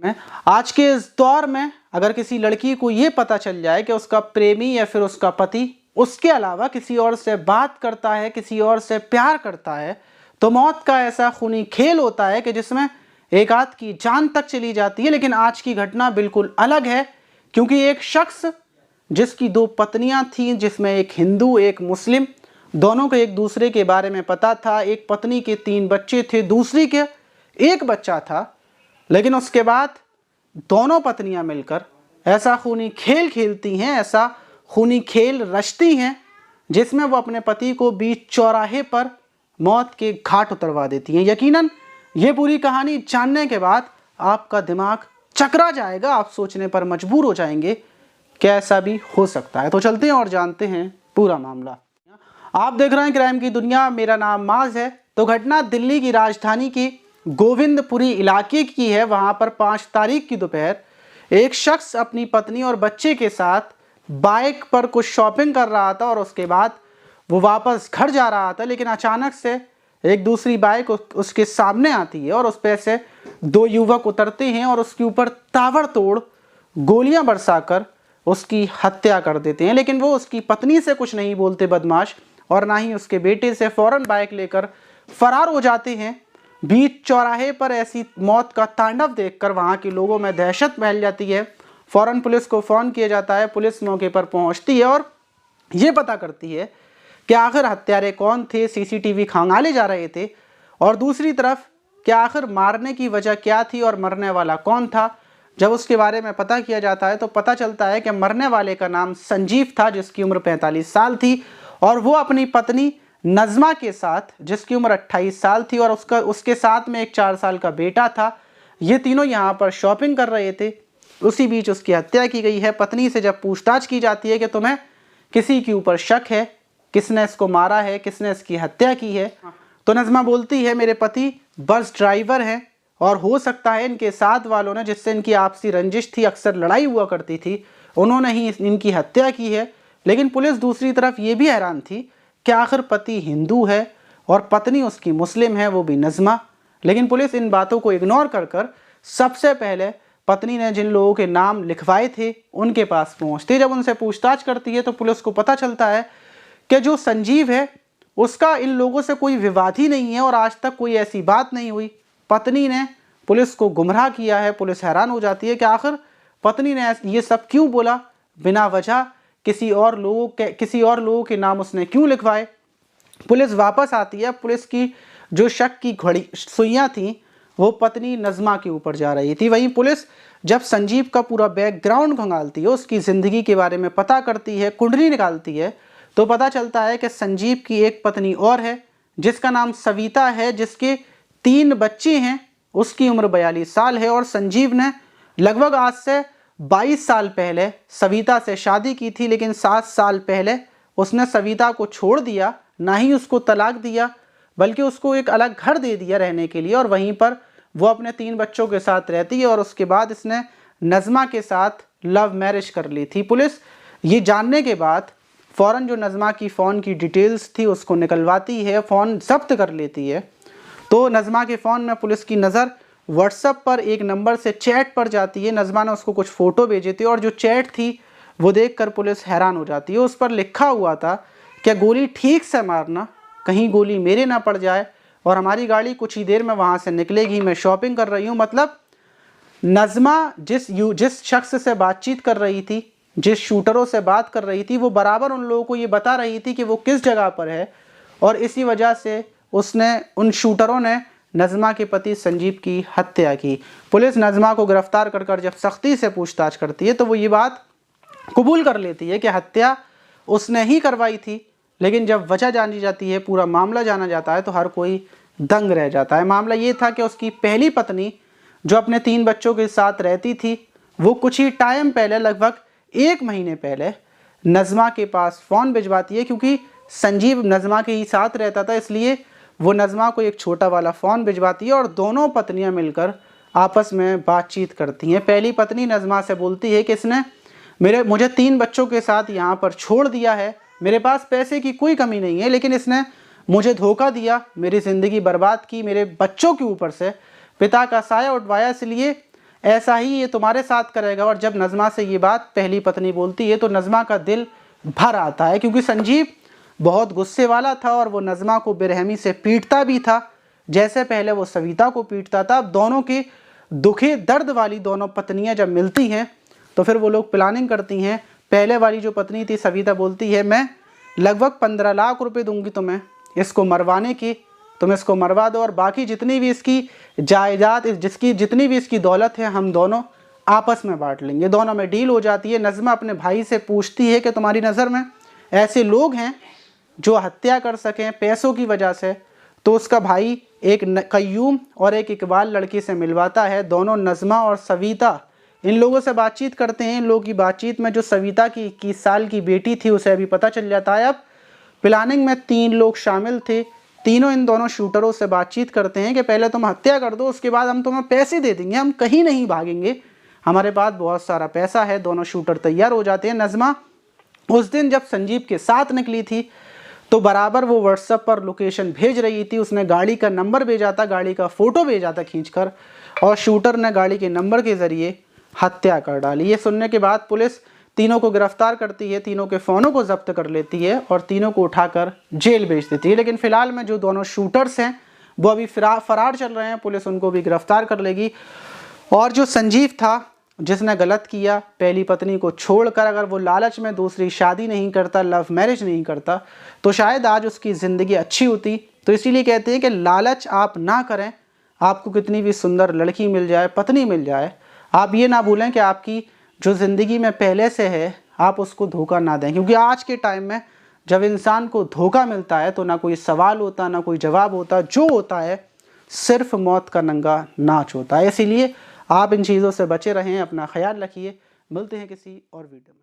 में आज के इस दौर में अगर किसी लड़की को ये पता चल जाए कि उसका प्रेमी या फिर उसका पति उसके अलावा किसी और से बात करता है, किसी और से प्यार करता है, तो मौत का ऐसा खूनी खेल होता है कि जिसमें एक आध की जान तक चली जाती है। लेकिन आज की घटना बिल्कुल अलग है, क्योंकि एक शख्स जिसकी दो पत्नियां थीं, जिसमें एक हिंदू एक मुस्लिम, दोनों को एक दूसरे के बारे में पता था। एक पत्नी के 3 बच्चे थे, दूसरी के 1 बच्चा था, लेकिन उसके बाद दोनों पत्नियां मिलकर ऐसा खूनी खेल खेलती हैं, ऐसा खूनी खेल रचती हैं, जिसमें वो अपने पति को बीच चौराहे पर मौत के घाट उतरवा देती हैं। यकीनन ये पूरी कहानी जानने के बाद आपका दिमाग चकरा जाएगा, आप सोचने पर मजबूर हो जाएंगे कि ऐसा भी हो सकता है। तो चलते हैं और जानते हैं पूरा मामला। आप देख रहे हैं क्राइम की दुनिया, मेरा नाम माज है। तो घटना दिल्ली की राजधानी के गोविंदपुरी इलाके की है। वहां पर 5 तारीख की दोपहर एक शख्स अपनी पत्नी और बच्चे के साथ बाइक पर कुछ शॉपिंग कर रहा था और उसके बाद वो वापस घर जा रहा था, लेकिन अचानक से एक दूसरी बाइक उसके सामने आती है और उस पर से 2 युवक उतरते हैं और उसके ऊपर ताबड़तोड़ गोलियां बरसाकर उसकी हत्या कर देते हैं। लेकिन वो उसकी पत्नी से कुछ नहीं बोलते बदमाश, और ना ही उसके बेटे से। फौरन बाइक लेकर फरार हो जाते हैं। बीच चौराहे पर ऐसी मौत का तांडव देखकर वहाँ के लोगों में दहशत फैल जाती है। फौरन पुलिस को फ़ोन किया जाता है। पुलिस मौके पर पहुँचती है और ये पता करती है कि आखिर हत्यारे कौन थे, सीसीटीवी खंगाले जा रहे थे, और दूसरी तरफ कि आखिर मारने की वजह क्या थी और मरने वाला कौन था। जब उसके बारे में पता किया जाता है तो पता चलता है कि मरने वाले का नाम संजीव था, जिसकी उम्र 45 साल थी, और वो अपनी पत्नी नज़मा के साथ, जिसकी उम्र 28 साल थी, और उसके साथ में एक 4 साल का बेटा था। ये तीनों यहाँ पर शॉपिंग कर रहे थे। उसी बीच उसकी हत्या की गई है। पत्नी से जब पूछताछ की जाती है कि तुम्हें किसी के ऊपर शक है, किसने इसको मारा है, किसने इसकी हत्या की है, तो नज़मा बोलती है मेरे पति बस ड्राइवर हैं और हो सकता है इनके साथ वालों ने, जिससे इनकी आपसी रंजिश थी, अक्सर लड़ाई हुआ करती थी, उन्होंने ही इनकी हत्या की है। लेकिन पुलिस दूसरी तरफ ये भी हैरान थी कि आखिर पति हिंदू है और पत्नी उसकी मुस्लिम है, वो भी नज़मा। लेकिन पुलिस इन बातों को इग्नोर कर सबसे पहले पत्नी ने जिन लोगों के नाम लिखवाए थे उनके पास पहुंचती है। जब उनसे पूछताछ करती है तो पुलिस को पता चलता है कि जो संजीव है उसका इन लोगों से कोई विवाद ही नहीं है और आज तक कोई ऐसी बात नहीं हुई। पत्नी ने पुलिस को गुमराह किया है। पुलिस हैरान हो जाती है कि आखिर पत्नी ने ये सब क्यों बोला, बिना वजह किसी और लोगों के नाम उसने क्यों लिखवाए। पुलिस वापस आती है। पुलिस की जो शक की घड़ी सुइयां थी वो पत्नी नज़मा के ऊपर जा रही थी। वहीं पुलिस जब संजीव का पूरा बैकग्राउंड खंगालती है, उसकी ज़िंदगी के बारे में पता करती है, कुंडली निकालती है, तो पता चलता है कि संजीव की एक पत्नी और है जिसका नाम सविता है, जिसके 3 बच्चे हैं। उसकी उम्र 42 साल है और संजीव ने लगभग आज से 22 साल पहले सविता से शादी की थी। लेकिन 7 साल पहले उसने सविता को छोड़ दिया, ना ही उसको तलाक दिया बल्कि उसको एक अलग घर दे दिया रहने के लिए, और वहीं पर वो अपने 3 बच्चों के साथ रहती है। और उसके बाद इसने नज़मा के साथ लव मैरिज कर ली थी। पुलिस ये जानने के बाद फ़ौरन जो नज़मा की फ़ोन की डिटेल्स थी उसको निकलवाती है, फ़ोन जब्त कर लेती है। तो नज़मा के फ़ोन में पुलिस की नज़र व्हाट्सएप पर एक नंबर से चैट पर जाती है। नज़मा ने उसको कुछ फ़ोटो भेजे थे और जो चैट थी वो देखकर पुलिस हैरान हो जाती है। उस पर लिखा हुआ था कि गोली ठीक से मारना, कहीं गोली मेरे ना पड़ जाए, और हमारी गाड़ी कुछ ही देर में वहाँ से निकलेगी, मैं शॉपिंग कर रही हूँ। मतलब नज़मा जिस शख्स से बातचीत कर रही थी, जिस शूटरों से बात कर रही थी, वो बराबर उन लोगों को ये बता रही थी कि वो किस जगह पर है, और इसी वजह से उन शूटरों ने नज़मा के पति संजीव की हत्या की। पुलिस नज़मा को गिरफ्तार कर जब सख्ती से पूछताछ करती है तो वो ये बात कबूल कर लेती है कि हत्या उसने ही करवाई थी। लेकिन जब वजह जानी जाती है, पूरा मामला जाना जाता है, तो हर कोई दंग रह जाता है। मामला ये था कि उसकी पहली पत्नी जो अपने 3 बच्चों के साथ रहती थी, वो कुछ ही टाइम पहले, लगभग 1 महीने पहले, नज़मा के पास फ़ोन भिजवाती है। क्योंकि संजीव नज़मा के ही साथ रहता था, इसलिए वो नज़मा को एक छोटा वाला फ़ोन भिजवाती है और दोनों पत्नियां मिलकर आपस में बातचीत करती हैं। पहली पत्नी नज़मा से बोलती है कि इसने मुझे 3 बच्चों के साथ यहाँ पर छोड़ दिया है, मेरे पास पैसे की कोई कमी नहीं है, लेकिन इसने मुझे धोखा दिया, मेरी ज़िंदगी बर्बाद की, मेरे बच्चों के ऊपर से पिता का साया उठवाया, इसलिए ऐसा ही ये तुम्हारे साथ करेगा। और जब नज़मा से ये बात पहली पत्नी बोलती है तो नज़मा का दिल भर आता है, क्योंकि संजीव बहुत गुस्से वाला था और वो नज़मा को बेरहमी से पीटता भी था, जैसे पहले वो सविता को पीटता था। अब दोनों के दुखे दर्द वाली दोनों पत्नियां जब मिलती हैं तो फिर वो लोग प्लानिंग करती हैं। पहले वाली जो पत्नी थी सविता बोलती है, मैं लगभग 15 लाख रुपए दूंगी तुम्हें इसको मरवाने की, तुम इसको मरवा दो और बाकी जितनी भी इसकी जायदाद, जिसकी जितनी भी इसकी दौलत है, हम दोनों आपस में बांट लेंगे। दोनों में डील हो जाती है। नज़मा अपने भाई से पूछती है कि तुम्हारी नज़र में ऐसे लोग हैं जो हत्या कर सकें पैसों की वजह से? तो उसका भाई एक कय्यूम और एक इकबाल लड़की से मिलवाता है। दोनों नज़मा और सविता इन लोगों से बातचीत करते हैं। इन लोगों की बातचीत में जो सविता की 21 साल की बेटी थी उसे अभी पता चल जाता है। अब प्लानिंग में 3 लोग शामिल थे। तीनों इन दोनों शूटरों से बातचीत करते हैं कि पहले तुम हत्या कर दो, उसके बाद हम तुम्हें पैसे दे देंगे, हम कहीं नहीं भागेंगे, हमारे पास बहुत सारा पैसा है। दोनों शूटर तैयार हो जाते हैं। नज़मा उस दिन जब संजीव के साथ निकली थी तो बराबर वो व्हाट्सएप पर लोकेशन भेज रही थी। उसने गाड़ी का नंबर भेजा था, गाड़ी का फ़ोटो भेजा था खींचकर, और शूटर ने गाड़ी के नंबर के ज़रिए हत्या कर डाली। ये सुनने के बाद पुलिस तीनों को गिरफ्तार करती है, तीनों के फ़ोनों को जब्त कर लेती है और तीनों को उठाकर जेल भेज देती है। लेकिन फ़िलहाल में जो दोनों शूटर्स हैं वो अभी फरार चल रहे हैं, पुलिस उनको भी गिरफ्तार कर लेगी। और जो संजीव था जिसने गलत किया, पहली पत्नी को छोड़कर अगर वो लालच में दूसरी शादी नहीं करता, लव मैरिज नहीं करता, तो शायद आज उसकी ज़िंदगी अच्छी होती। तो इसीलिए कहते हैं कि लालच आप ना करें। आपको कितनी भी सुंदर लड़की मिल जाए, पत्नी मिल जाए, आप ये ना भूलें कि आपकी जो ज़िंदगी में पहले से है आप उसको धोखा ना दें। क्योंकि आज के टाइम में जब इंसान को धोखा मिलता है तो ना कोई सवाल होता, ना कोई जवाब होता, जो होता है सिर्फ मौत का नंगा नाच होता है। इसीलिए आप इन चीज़ों से बचे रहें, अपना ख्याल रखिए। मिलते हैं किसी और वीडियो में।